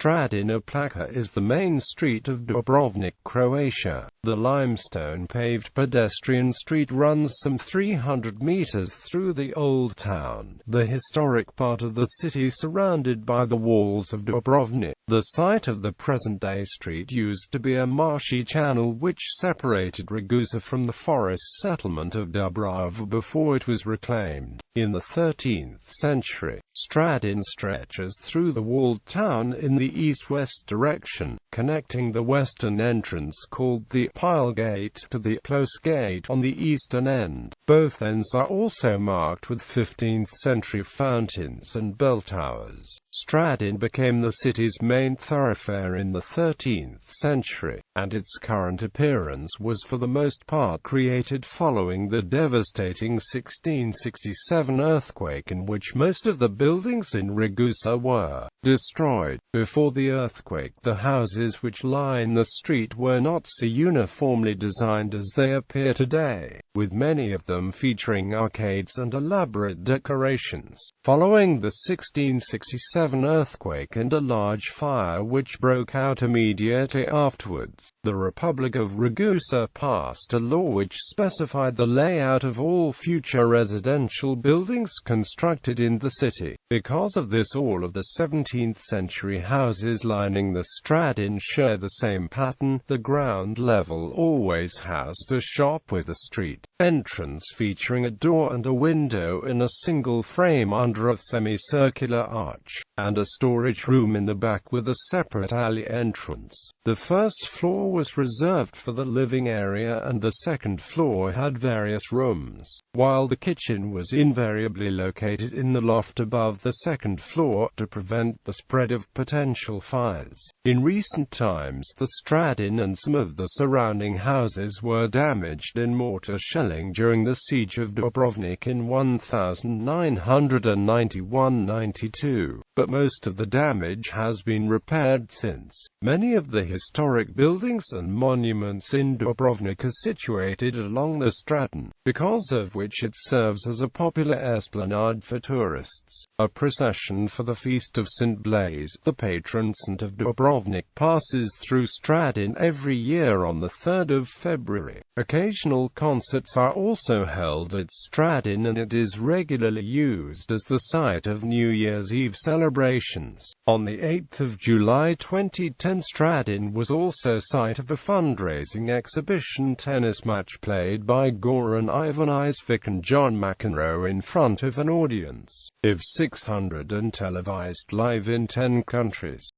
Century.Stradun Placa is the main street of Dubrovnik, Croatia. The limestone-paved pedestrian street runs some 300 meters through the old town, the historic part of the city surrounded by the Walls of Dubrovnik. The site of the present-day street used to be a marshy channel which separated Ragusa from the forest settlement of Dubrava before it was reclaimed. In the 13th century, Stradun stretches through the walled town in the east-west direction, connecting the western entrance called the Ploče Gate to the Ploče Gate on the eastern end. Both ends are also marked with 15th-century fountains and bell towers. Stradun became the city's main thoroughfare in the 13th century, and its current appearance was for the most part created following the devastating 1667 earthquake in which most of the buildings in Ragusa were destroyed. Before the earthquake, the houses which line the street were not so uniformly designed as they appear today, with many of them featuring arcades and elaborate decorations. Following the 1667 earthquake and a large fire which broke out immediately afterwards, the Republic of Ragusa passed a law which specified the layout of all future residential buildings constructed in the city. Because of this, all of the 17th-century houses lining the Stradun share the same pattern. The ground level always housed a shop with a street entrance featuring a door and a window in a single frame under a semicircular arch, and a storage room in the back with a separate alley entrance. The first floor was reserved for the living area and the second floor had various rooms, while the kitchen was invariably located in the loft above the second floor to prevent the spread of potential fires. In recent times, the Stradun and some of the surrounding houses were damaged in mortar shelling during the siege of Dubrovnik in 1991–92, but most of the damage has been repaired since. Many of the historic buildings and monuments in Dubrovnik are situated along the Stradun, because of which it serves as a popular esplanade for tourists. A procession for the Feast of St. Blaise, the patron saint of Dubrovnik, passes through Stradun every year on the 3rd of February. Occasional concerts are also held at Stradun and it is regularly used as the site of New Year's Eve celebrations. On the 8th of July 2010, Stradun was also site of a fundraising exhibition tennis match played by Goran Ivanisevic and John McEnroe in front of an audience of 600 and televised live in 10 countries.